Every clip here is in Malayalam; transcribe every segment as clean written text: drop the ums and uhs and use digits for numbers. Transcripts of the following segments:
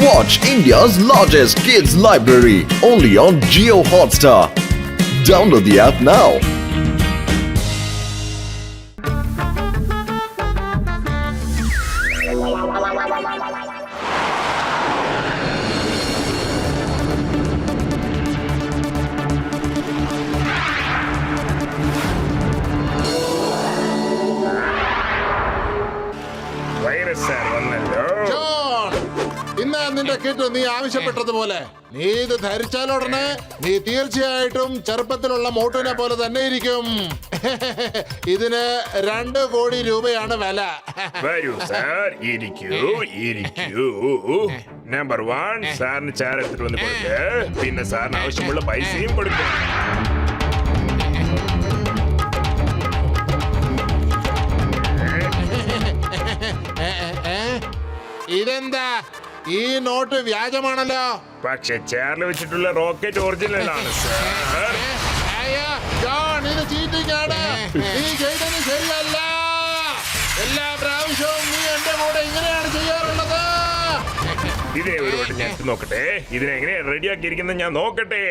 Watch India's largest kids library only on Jio Hotstar. Download the app now. നിന്റെ കിറ്റ് നീ ആവശ്യപ്പെട്ടതുപോലെ നീ ഇത് ധരിച്ചാലുടനെ നീ തീർച്ചയായിട്ടും ചെറുപ്പത്തിലുള്ള മോട്ടുവിനെ പോലെ തന്നെ ഇരിക്കും. ഇതിന് 2 കോടി രൂപയാണ് വില. വരൂ സാർ, ഇരിക്കൂ. നമ്പർ 1 സാറിന് ചായ എടുത്തിട്ട് വന്ന് കൊടുക്ക്. പിന്നെ സാറിന് ആവശ്യമുള്ള പൈസയും കൊടുക്കും. ഇതെന്താ, ഈ നോട്ട് വ്യാജമാണല്ലോ. പക്ഷെ ചേർന്ന് വെച്ചിട്ടുള്ള റോക്കറ്റ് ഒറിജിനൽ ആണ് സാർ. അയ്യോ ജോൺ, ഇത് ചീറ്റിംഗ് ആണ്. നീ ചെയ്തത് ശരിയല്ല. എല്ലാ പ്രാവശ്യവും നീ എന്റെ കൂടെ ഇങ്ങനെയാണ് ചെയ്യാറുള്ളത്. ഇതേ ഒരു വട്ടം ഞാൻ നോക്കട്ടെ, ഇതിനെങ്ങനെ റെഡിയാക്കിയിരിക്കുന്നത് ഞാൻ നോക്കട്ടെ.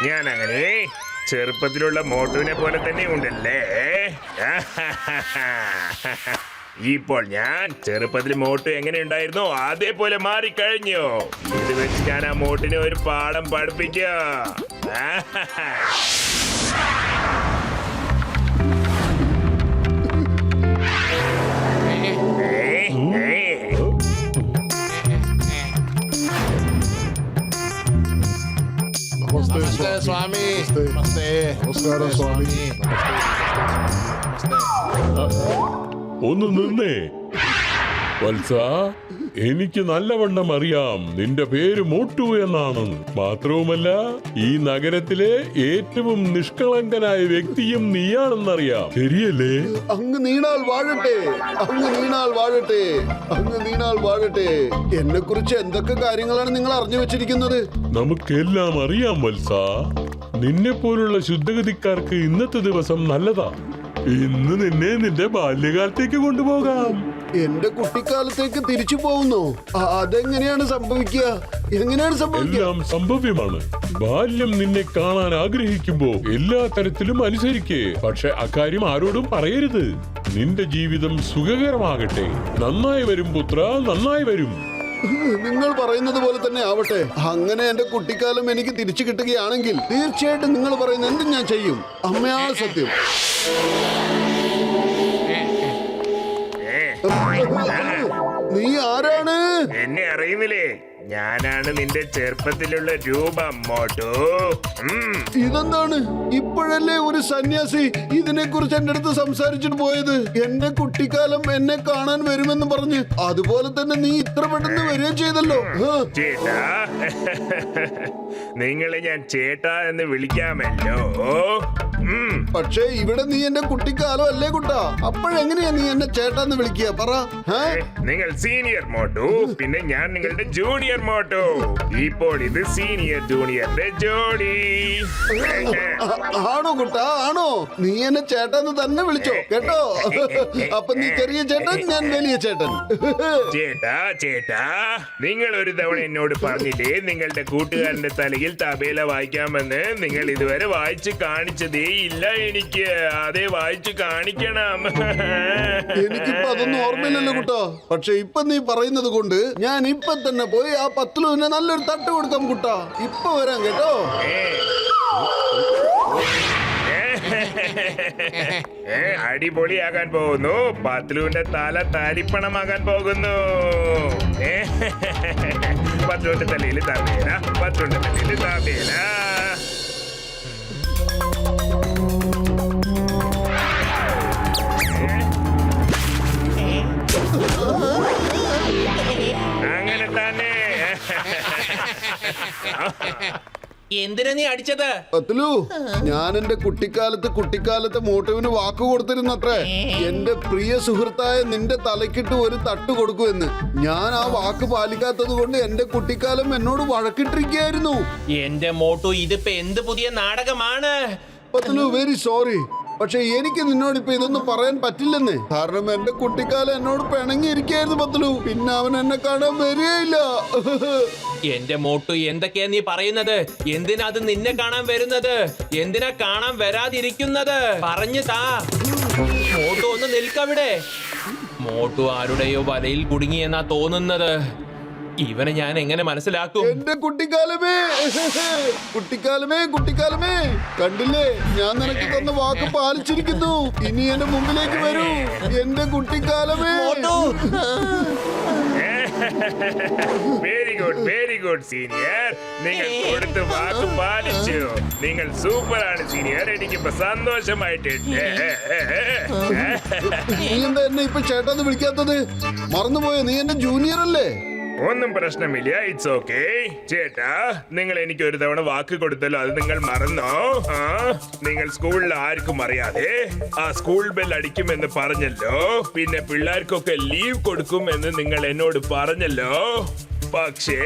ഞാൻ അങ്ങനെ ചെറുപ്പത്തിലുള്ള മോട്ടുവിനെ പോലെ തന്നെ ഉണ്ടല്ലേ. ഇപ്പോൾ ഞാൻ ചെറുപ്പത്തിൽ മോട്ട് എങ്ങനെ ഉണ്ടായിരുന്നോ അതേപോലെ മാറിക്കഴിഞ്ഞു. ഇത് വെച്ച് ഞാൻ ആ മോട്ടിനെ ഒരു പാഠം പഠിപ്പിക്കാം. നമസ്തേ സ്വാമി. നമസ്കാരം സ്വാമി. ഒന്ന് നിന്നേ വത്സ, എനിക്ക് നല്ലവണ്ണം അറിയാം നിന്റെ പേര് മോട്ടു എന്നാണെന്ന്. മാത്രവുമല്ല ഈ നഗരത്തിലെ ഏറ്റവും നിഷ്കളങ്കനായ വ്യക്തിയും നീയാണെന്നറിയാം. ശരിയല്ലേ? അങ്ങ് നീണാൾ വാഴട്ടെ, അങ്ങ് നീണാൾ വാഴട്ടെ, അങ്ങ് നീണാൾ വാഴട്ടെ. എന്നെ കുറിച്ച് എന്തൊക്കെ കാര്യങ്ങളാണ് നിങ്ങൾ അറിഞ്ഞു വെച്ചിരിക്കുന്നത്? നമുക്കെല്ലാം അറിയാം വത്സ. നിന്നെ പോലുള്ള ശുദ്ധഗതിക്കാർക്ക് ഇന്നത്തെ ദിവസം നല്ലതാ. ഇന്ന് നിന്നെ നിന്റെ ബാല്യകാലത്തേക്ക് കൊണ്ടുപോകാം. എന്റെ കുട്ടിക്കാലത്തേക്ക് തിരിച്ചു പോകുന്നു? അതെങ്ങനെയാണ് സംഭവിക്കുക? എങ്ങനെയാണ് സംഭവിക്കുക? എല്ലാം സംഭവ്യമാണ്. ബാല്യം നിന്നെ കാണാൻ ആഗ്രഹിക്കുമ്പോ എല്ലാ തരത്തിലും അനുസരിക്കേ. പക്ഷെ അക്കാര്യം ആരോടും പറയരുത്. നിന്റെ ജീവിതം സുഖകരമാകട്ടെ. നന്നായി വരും പുത്ര, നന്നായി വരും. നിങ്ങൾ പറയുന്നത് പോലെ തന്നെ ആവട്ടെ. അങ്ങനെ എന്റെ കുട്ടിക്കാലം എനിക്ക് തിരിച്ചു കിട്ടുകയാണെങ്കിൽ തീർച്ചയായിട്ടും നിങ്ങൾ പറയുന്ന എന്തും ഞാൻ ചെയ്യും. അമ്മയാ സത്യം. നീ ആരാണ്? എന്നെ അറിയുന്നില്ലേ? ഞാനാണ് നിന്റെ ചെറുപ്പത്തിലുള്ള രൂപം മോട്ടു. ഇതെന്താണ്? ഇപ്പോഴല്ലേ ഒരു സന്യാസി ഇതിനെ കുറിച്ച് എന്റെ അടുത്ത് സംസാരിച്ചിട്ട് പോയത്. എന്റെ കുട്ടിക്കാലം എന്നെ കാണാൻ വരുമെന്ന് പറഞ്ഞ് അതുപോലെ തന്നെ നീ ഇത്ര പെട്ടെന്ന് വരികയും ചെയ്തല്ലോ. ചേട്ടാ, നിങ്ങളെ ഞാൻ ചേട്ടാ എന്ന് വിളിക്കാമല്ലോ. പക്ഷേ ഇവിടെ നീ എന്റെ കുട്ടിക്കാലം അല്ലേ കുട്ടാ? അപ്പോഴെങ്ങനെയാ നീ എന്നെ ചേട്ടാന്ന് വിളിക്കുക? പറ. നിങ്ങൾ സീനിയർ മോട്ടു, പിന്നെ ഞാൻ നിങ്ങളുടെ ജൂനിയർ മോട്ടു. ഇപ്പോൾ ഇത് സീനിയർ ജൂനിയറിന്റെ ജോഡി. ആണോ കുട്ടാ? ആണോ? നീ എന്നെ ചേട്ടാന്ന് തന്നെ വിളിച്ചോ കേട്ടോ. അപ്പൊ നീ ചെറിയ ചേട്ടൻ, ഞാൻ വലിയ ചേട്ടൻ. ചേട്ടാ, നിങ്ങൾ ഒരു തവണ എന്നോട് പറഞ്ഞില്ലേ നിങ്ങളുടെ കൂട്ടുകാരന്റെ തലയിൽ തബേല വായിക്കാമെന്ന്? നിങ്ങൾ ഇതുവരെ വായിച്ച് കാണിച്ചതേ ഇല്ല എനിക്ക്. അതേ വായിച്ച് കാണിക്കണം. എനിക്കിപ്പോ അതൊന്നും ഓർമ്മയില്ലല്ലോ കുട്ടാ. പക്ഷെ ഇപ്പൊ നീ പറയുന്നത് കൊണ്ട് ഞാൻ ഇപ്പൊ തന്നെ പോയി ആ പത്ലുവിന് നല്ലൊരു തട്ട് കൊടുക്കാം കുട്ടാ. ഇപ്പൊ വരാം കേട്ടോ. അടിപൊളിയാകാൻ പോകുന്നു. പത്ലുവിന്റെ തല താലിപ്പണമാകാൻ പോകുന്നു. പത്ലുവിന്റെ തലയിൽ തബേല, പത്ലുവിന്റെ തലയിൽ തബേല. അങ്ങനെ തന്നെ. എന്തിനാ നീ അടിച്ചത്? പത്ലു, ഞാൻ എന്റെ കുട്ടിക്കാലത്ത് മോട്ടുവിന് വാക്ക് കൊടുത്തിരുന്നത്രേ. എന്റെ പ്രിയ സുഹൃത്തായ നിന്റെ തലക്കിട്ട് ഒരു തട്ട് കൊടുക്കുമെന്ന്. ഞാൻ ആ വാക്ക് പാലിക്കാത്തത് കൊണ്ട് എന്റെ കുട്ടിക്കാലം എന്നോട് വഴക്കിട്ടിരിക്കുകയായിരുന്നു. എന്റെ മോട്ടു, ഇതിപ്പോ എന്ത് പുതിയ നാടകമാണ്? Patlu, very sorry. പക്ഷെ എനിക്ക് നിന്നോട് ഇപ്പൊ ഇതൊന്നും പറയാൻ പറ്റില്ലെന്ന്. കാരണം എന്റെ കുട്ടിക്കാലം എന്നോട് പിണങ്ങിയിരിക്കായിരുന്നു പത്തലു. പിന്നെ അവൻ എന്നെ കാണാൻ വരികയില്ല. എന്റെ മോട്ടു, എന്തൊക്കെയാ നീ പറയുന്നത്? എന്തിനാ അത് നിന്നെ കാണാൻ വരുന്നത്? എന്തിനാ കാണാൻ വരാതിരിക്കുന്നത്? പറഞ്ഞു താ. മോട്ടു ഒന്ന് നിൽക്കവിടെ. മോട്ടു ആരുടെയോ വലയിൽ കുടുങ്ങിയെന്നാ തോന്നുന്നത്. ഇവനെ ഞാൻ എങ്ങനെ മനസ്സിലാക്കും? എന്റെ കുട്ടിക്കാലമേ, കുട്ടിക്കാലമേ, കുട്ടിക്കാലമേ, കണ്ടില്ലേ, ഞാൻ നിനക്ക് തന്ന വാക്ക് പാലിച്ചിരിക്കുന്നു. ഇനി എന്റെ മുമ്പിലേക്ക് വരൂ, എന്റെ കുട്ടിക്കാലമേ. Very good senior. നിങ്ങൾ കൊടുത്ത വാക്ക് പാലിച്ചു. നിങ്ങൾ സൂപ്പറാണ് സീനിയർ. എനിക്കിപ്പോ സന്തോഷമായിട്ടുണ്ട്. നീ എന്താ എന്നെ ഇപ്പൊ ചേട്ടാന്ന് വിളിക്കാത്തത്? മറന്നുപോയോ? നീ എന്റെ ജൂനിയർ അല്ലേ? ഒന്നും പ്രശ്നമില്ല, ഇറ്റ്സ് ഓക്കെ. ചേട്ടാ, നിങ്ങൾ എനിക്ക് ഒരു തവണ വാക്ക് കൊടുത്തല്ലോ, അത് നിങ്ങൾ മറന്നോ? നിങ്ങൾ സ്കൂളിൽ ആർക്കും അറിയാതെ ആ സ്കൂൾ ബെൽ അടിക്കുമെന്ന് പറഞ്ഞല്ലോ. പിന്നെ പിള്ളേർക്കൊക്കെ ലീവ് കൊടുക്കുമെന്ന് നിങ്ങൾ എന്നോട് പറഞ്ഞല്ലോ. പക്ഷേ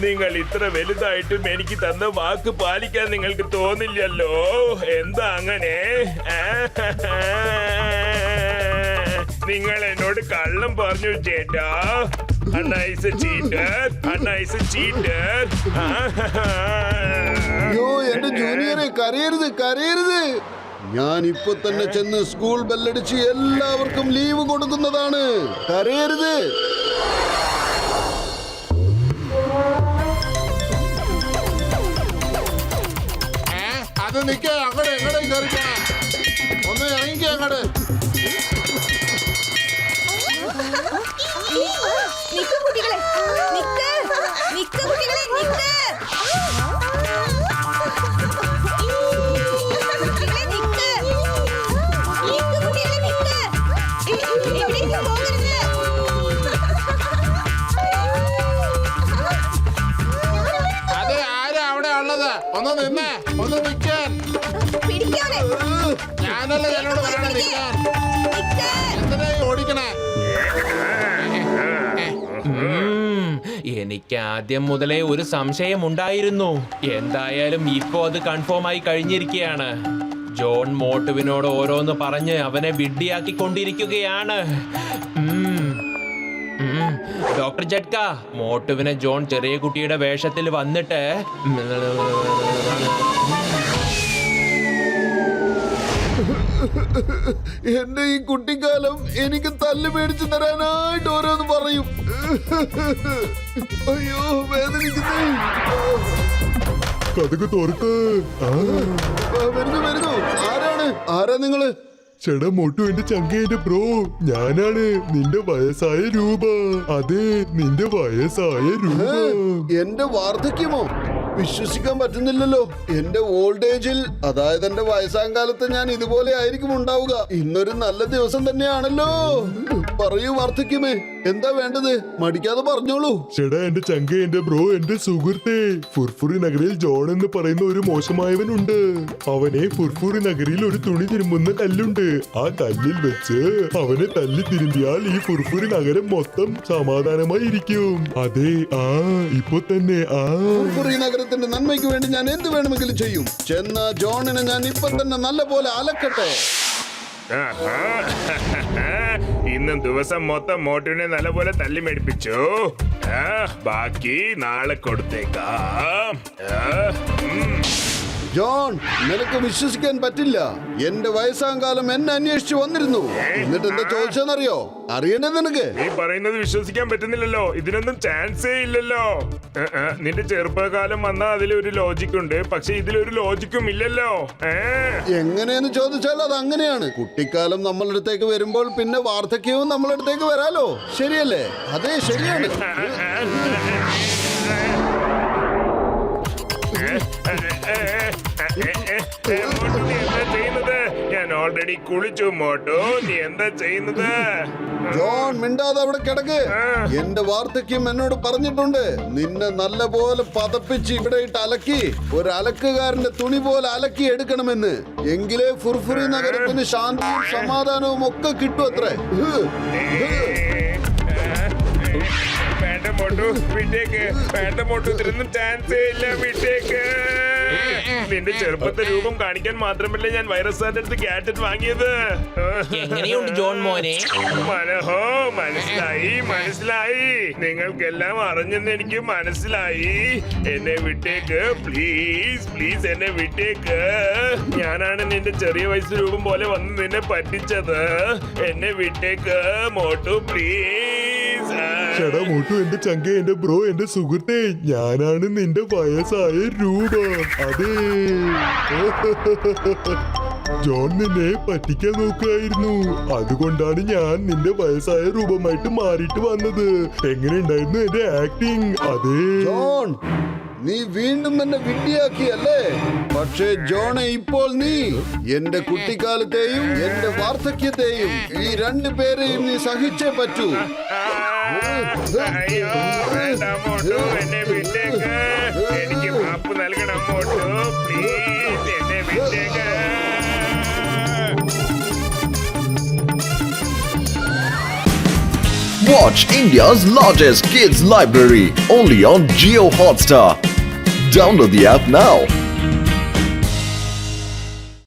നിങ്ങൾ ഇത്ര വലുതായിട്ടും എനിക്ക് തന്ന വാക്ക് പാലിക്കാൻ നിങ്ങൾക്ക് തോന്നില്ലല്ലോ. എന്താ അങ്ങനെ? നിങ്ങൾ എന്നോട് കള്ളം പറഞ്ഞു ചേട്ടാ. Anna is a cheater. Anna is a cheater. അയ്യോ, എന്റെ ജൂനിയറെ, കരയരുത്, കരയരുത്. ഞാൻ ഇപ്പൊ തന്നെ ചെന്ന് സ്കൂൾ ബെല്ലടിച്ച് എല്ലാവർക്കും ലീവ് കൊടുക്കുന്നതാണ്. കരയരുത്. അത് നിക്ക, അങ്ങോട്ട് എങ്ങോട്ടും കയറിക്കണ. ഒന്ന് ഇറങ്ങിക്ക അങ്ങോട്ട്. നിക്ക് കുട്ടികളെ, നിക്ക്, നിക്ക് കുട്ടികളെ, നിക്ക്. കുട്ടികളെ നിക്ക്, നിക്ക് കുട്ടികളെ നിക്ക്. എവിടേക്കും പോകരുത്. അതെ, ആരാ അവിടെ ഉള്ളത്? ഒന്ന് നിന്നേ, ഒന്ന് നിക്കാൻ. പിടിക്കാതെ. ഞാനല്ല എന്നോട് പറയണ നിക്കാൻ. നിക്ക്. എന്തിനാ ഈ ഓടിക്കണേ? എനിക്ക് ആദ്യം മുതലേ ഒരു സംശയമുണ്ടായിരുന്നു. എന്തായാലും ഇപ്പോ അത് കൺഫേം ആയി കഴിഞ്ഞിരിക്കുകയാണ്. ജോൺ മോട്ടുവിനോട് ഓരോന്ന് പറഞ്ഞ് അവനെ വിഡ്ഢിയാക്കിക്കൊണ്ടിരിക്കുകയാണ്. ഡോക്ടർ ജഡ്ക, മോട്ടുവിനെ ജോൺ ചെറിയ കുട്ടിയുടെ വേഷത്തിൽ വന്നിട്ട് എന്റെ ഈ കുട്ടിക്കാലം എനിക്ക് തല്ല് മേടിച്ചു തരാനായിട്ട് ഓരോന്ന് പറയും. അയ്യോ, വേദനിക്കുന്നു. കഥക് തുറക്ക്. വരുന്നു, വരുന്നു. ആരാണ്? ആരാ നിങ്ങള്? ചേട്ടാ മോട്ടു, എന്റെ ചങ്കേന്റെ ബ്രോ. ഞാനാണ് നിന്റെ വയസ്സായ രൂപ. അതെ, നിന്റെ വയസ്സായ രൂപ. എന്റെ വാർദ്ധക്യമോ? വിശ്വസിക്കാൻ പറ്റുന്നില്ലല്ലോ. എന്റെ ഓൾഡ് ഏജിൽ, അതായത് എന്റെ വയസ്സാം കാലത്ത് ഞാൻ ഇതുപോലെ ആയിരിക്കും ഉണ്ടാവുക. ഇന്നൊരു നല്ല ദിവസം തന്നെയാണല്ലോ. പറയൂ വാർദ്ധക്യമേ, എന്താ വേണ്ടത്? മടിക്കാതെ പറഞ്ഞോളൂ. ചേട്ടാ, എന്റെ ചങ്കേന്റെ ബ്രോ, എന്റെ സുഹൃത്തെ. ഫുർഫുറി നഗരിൽ ജോൺ എന്ന് പറയുന്ന ഒരു മോശമായവനുണ്ട്. അവനെ ഫുർഫുറി നഗരിയിൽ ഒരു തുണി തിരുമ്പുന്ന കല്ലുണ്ട്. ആ കല്ലിൽ വെച്ച് അവനെ തല്ലി തിരുമ്പിയാൽ ഈ ഫുർഫുറി നഗരം മൊത്തം സമാധാനമായി ഇരിക്കും. അതെ, ഇപ്പൊ തന്നെ. ഫുർഫുറി നഗരത്തിന്റെ നന്മയ്ക്ക് വേണ്ടി ഞാൻ എന്ത് വേണമെങ്കിലും ചെയ്യും. ചെന്ന ജോണിനെ ഞാൻ ഇപ്പൊ തന്നെ നല്ല പോലെ അലക്കട്ടെ. ഇന്നും ദിവസം മൊത്തം മോട്ടുവിനെ നല്ലപോലെ തല്ലി മേടിപ്പിച്ചു. ബാക്കി നാളെ കൊടുത്തേക്കാം. ജോൺ, നിനക്ക് വിശ്വസിക്കാൻ പറ്റില്ല. എന്റെ വയസ്സാം കാലം എന്നെ അന്വേഷിച്ചു വന്നിരുന്നു. എന്നിട്ട് എന്താ ചോദിച്ചെന്നറിയോ? അറിയണ്ടേ നിനക്ക്? നീ പറയുന്നത് വിശ്വസിക്കാൻ പറ്റുന്നില്ലല്ലോ. ഇതിനൊന്നും ചാൻസേ ഇല്ലല്ലോ. നിന്റെ ചെറുപ്പകാലം വന്നാൽ അതിലൊരു ലോജിക് ഉണ്ട്, പക്ഷെ ഇതിലൊരു ലോജിക്കും ഇല്ലല്ലോ. എങ്ങനെയെന്ന് ചോദിച്ചാൽ അത് അങ്ങനെയാണ്. കുട്ടിക്കാലം നമ്മളടുത്തേക്ക് വരുമ്പോൾ പിന്നെ വാർദ്ധക്യവും നമ്മളടുത്തേക്ക് വരാലോ. ശരിയല്ലേ? അതെ, ശരിയാണ്. എന്താ ചെയ്യുന്നത്? ഞാൻ ഓൾറെഡി കുളിച്ചു മോട്ടു. നീ എന്താ ചെയ്യുന്നത്? ജോൺ, മിണ്ടാതെ അവിടെ കിടക്ക്. എന്റെ വാർദ്ധക്യം എന്നോട് പറഞ്ഞിട്ടുണ്ട്, നിന്നെ നല്ല പോലെ പതപ്പിച്ച് ഇവിടെ ഇട്ട് അലക്കി ഒരു അലക്കുകാരന്റെ തുണി പോലെ അലക്കി എടുക്കണമെന്ന്. എങ്കിലേ ഫുർഫുറി നഗരത്തിന് ശാന്തിയും സമാധാനവും ഒക്കെ കിട്ടും അത്രേ. വേണ്ട മോട്ടു, മോട്ടു വിട്ടേക്ക്. വേണ്ട മോട്ടു, ഇതിനൊന്നും ചാൻസേ ഇല്ല, വിട്ടേക്ക്. നിന്റെ ചെറുപ്പത്തെ രൂപം കാണിക്കാൻ മാത്രമല്ല ഞാൻ വൈറസ് സാറിന്റെ അടുത്ത് ഗാഡ്ജറ്റ് വാങ്ങിയത്. എങ്ങനെയുണ്ട് ജോൺ മോനെ? മനഹോ, മനസ്സിലായി. നിങ്ങൾക്കെല്ലാം അറിഞ്ഞെന്ന് എനിക്ക് മനസ്സിലായി. എന്നെ വിട്ടേക്ക്, പ്ലീസ് എന്നെ വിട്ടേക്ക്. ഞാനാണ് നിന്റെ ചെറിയ വയസ്സ് രൂപം പോലെ വന്ന് നിന്നെ പറ്റിച്ചത്. എന്നെ വിട്ടേക്ക് മോട്ടു, പ്ലീസ്. ചേടാ മോട്ടു, എന്റെ ചങ്ക, എന്റെ ബ്രോ, എന്റെ സുഹൃത്തെ, ഞാനാണ് നിന്റെ വയസ്സായ രൂപ. അതെ, ജോൺ നിന്നെ പറ്റിക്കാൻ നോക്കുകയായിരുന്നു. അതുകൊണ്ടാണ് ഞാൻ നിന്റെ വയസ്സായ രൂപമായിട്ട് മാറിയിട്ട് വന്നത്. എങ്ങനെയുണ്ടായിരുന്നു എന്റെ ആക്ടിങ്? അതെ ജോൺ, നീ വീണ്ടും എന്നെ വിഡ്ഢിയാക്കിയല്ലേ? പക്ഷേ ജോണെ, ഇപ്പോൾ നീ എന്റെ കുട്ടിക്കാലത്തെയും എന്റെ വാർദ്ധക്യത്തെയും ഈ രണ്ടു പേരെയും നീ സഹിച്ചേ പറ്റൂ. അയ്യോ, വേണ്ട മോട്ടു, എന്നെ വിട്ടേക്ക്. എനിക്ക് മാപ്പ് നൽകണം മോട്ടു, പ്ലീസ് എന്നെ വിട്ടേക്ക്. Watch India's largest kids library only on Geo Hotstar. Download the app now.